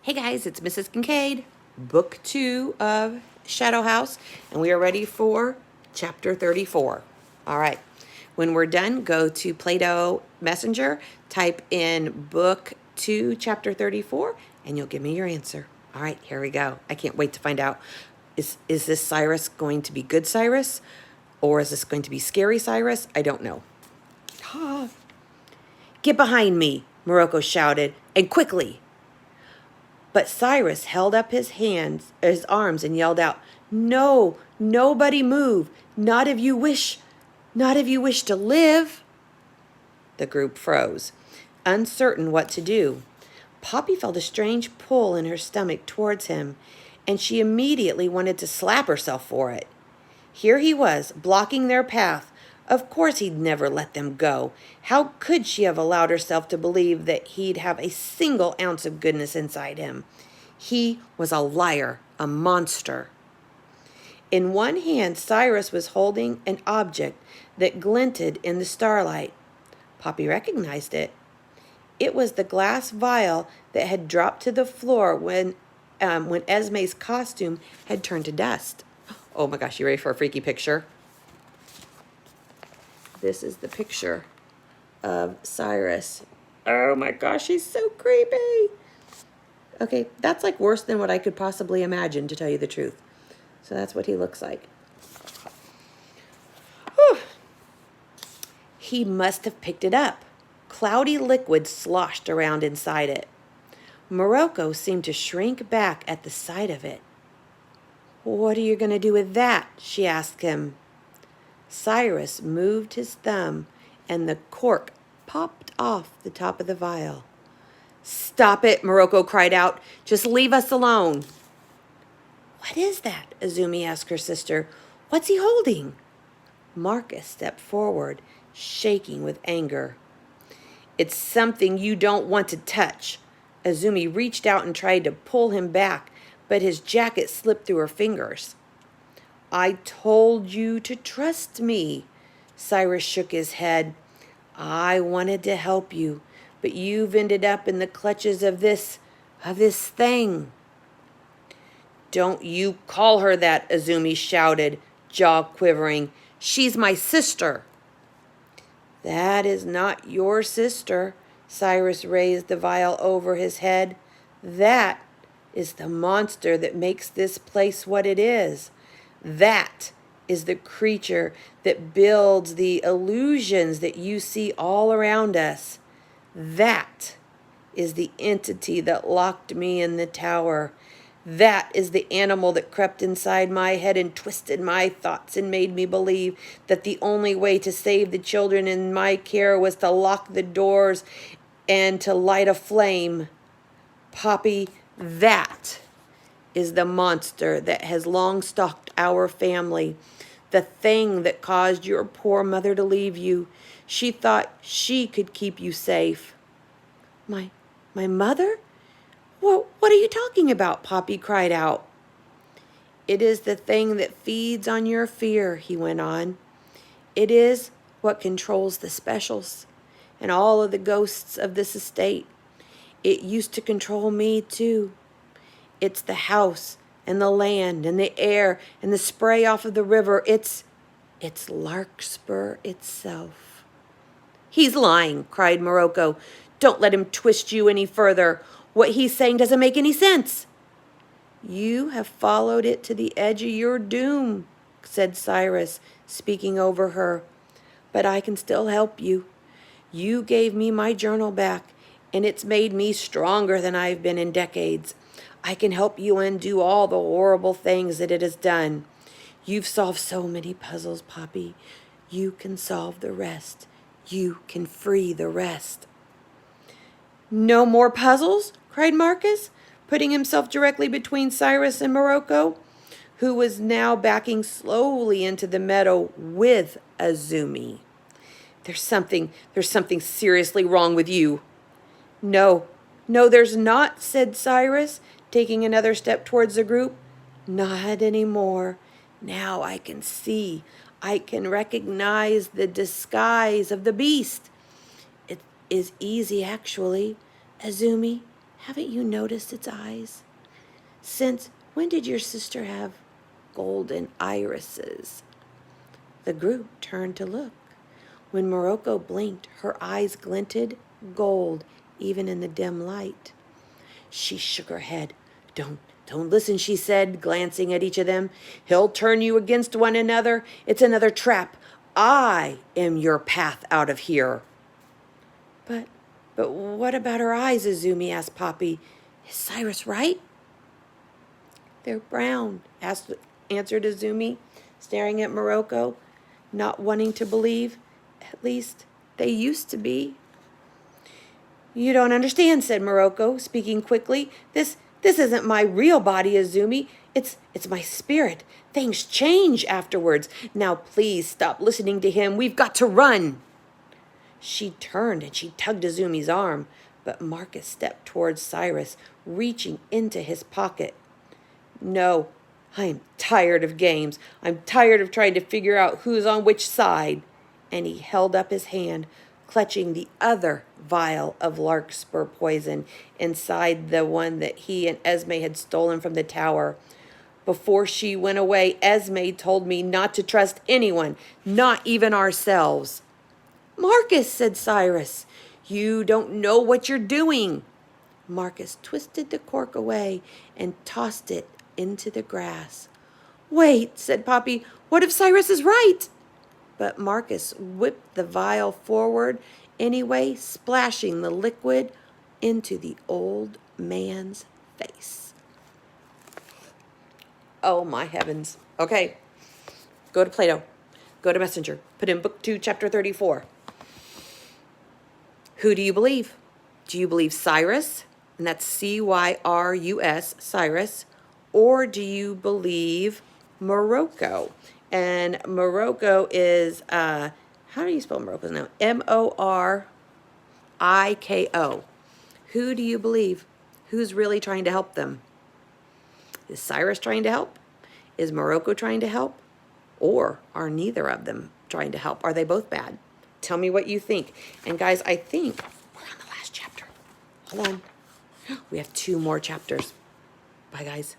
Hey guys, it's Mrs. Kincaid, book 2 of Shadow House, and we are ready for chapter 34. All right, when we're done, go to Play-Doh Messenger, type in book 2, chapter 34, and you'll give me your answer. All right, here we go. I can't wait to find out. Is this Cyrus going to be good Cyrus, or is this going to be scary Cyrus? I don't know. Ah. Get behind me, Morocco shouted, and quickly. But Cyrus held up his arms and yelled out, "No, nobody move, not if you wish to live." The group froze, uncertain what to do. Poppy felt a strange pull in her stomach towards him, and she immediately wanted to slap herself for it. Here he was, blocking their path. Of course he'd never let them go. How could she have allowed herself to believe that he'd have a single ounce of goodness inside him? He was a liar, a monster. In one hand, Cyrus was holding an object that glinted in the starlight. Poppy recognized it. It was the glass vial that had dropped to the floor when Esme's costume had turned to dust. Oh my gosh, you ready for a freaky picture? This is the picture of Cyrus. Oh my gosh, he's so creepy. Okay, that's like worse than what I could possibly imagine, to tell you the truth. So that's what he looks like. Whew. He must have picked it up. Cloudy liquid sloshed around inside it. Morocco seemed to shrink back at the sight of it. "What are you going to do with that?" she asked him. Cyrus moved his thumb, and the cork popped off the top of the vial. "Stop it," Morocco cried out. "Just leave us alone." "What is that?" Azumi asked her sister. "What's he holding?" Marcus stepped forward, shaking with anger. "It's something you don't want to touch." Azumi reached out and tried to pull him back, but his jacket slipped through her fingers. "I told you to trust me." Cyrus shook his head. "I wanted to help you, but you've ended up in the clutches of this thing." "Don't you call her that," Azumi shouted, jaw quivering. "She's my sister." "That is not your sister." Cyrus raised the vial over his head. "That is the monster that makes this place what it is. That is the creature that builds the illusions that you see all around us. That is the entity that locked me in the tower. That is the animal that crept inside my head and twisted my thoughts and made me believe that the only way to save the children in my care was to lock the doors and to light a flame. Poppy, that is the monster that has long stalked our family, the thing that caused your poor mother to leave you. She thought she could keep you safe." My mother? What are you talking about?" Poppy cried out. "It is the thing that feeds on your fear," he went on. "It is what controls the specials and all of the ghosts of this estate. It used to control me too. It's the house and the land and the air and the spray off of the river. It's Larkspur itself." "He's lying," cried Morocco. "Don't let him twist you any further. What he's saying doesn't make any sense." "You have followed it to the edge of your doom," said Cyrus, speaking over her. "But I can still help you. You gave me my journal back, and it's made me stronger than I've been in decades. I can help you undo all the horrible things that it has done. You've solved so many puzzles, Poppy. You can solve the rest. You can free the rest." "No more puzzles?" cried Marcus, putting himself directly between Cyrus and Morocco, who was now backing slowly into the meadow with Azumi. There's something seriously wrong with you." No, there's not," said Cyrus, taking another step towards the group. "Not anymore. Now I can see. I can recognize the disguise of the beast. It is easy, actually. Azumi, Haven't you noticed its eyes? Since when did your sister have golden irises? The group turned to look. When Morocco blinked, her eyes glinted gold even in the dim light. She shook her head. Don't listen, she said, glancing at each of them. He'll turn you against one another. It's another trap. I am your path out of here. But what about her eyes, Azumi asked Poppy. Is Cyrus right? They're brown, answered Azumi, staring at Morocco, not wanting to believe. At least they used to be. You don't understand, said Morocco, speaking quickly. This isn't my real body, Azumi. It's my spirit. Things change afterwards. Now please stop listening to him. We've got to run. She turned and she tugged Azumi's arm, but Marcus stepped towards Cyrus, reaching into his pocket. No, I'm tired of games. I'm tired of trying to figure out who's on which side. And he held up his hand, clutching the other vial of larkspur poison inside the one that he and Esme had stolen from the tower. Before she went away, Esme told me not to trust anyone, not even ourselves. Marcus, said Cyrus, you don't know what you're doing. Marcus twisted the cork away and tossed it into the grass. Wait, said Poppy, what if Cyrus is right? But Marcus whipped the vial forward anyway, splashing the liquid into the old man's face. Oh, my heavens. Okay, go to Plato. Go to Messenger. Put in Book 2, Chapter 34. Who do you believe? Do you believe Cyrus? And that's Cyrus, Cyrus. Or do you believe Morocco? And Morocco is, how do you spell Morocco's name? Moriko. Who do you believe? Who's really trying to help them? Is Cyrus trying to help? Is Morocco trying to help? Or are neither of them trying to help? Are they both bad? Tell me what you think. And guys, I think we're on the last chapter. Hold on. We have 2 more chapters. Bye, guys.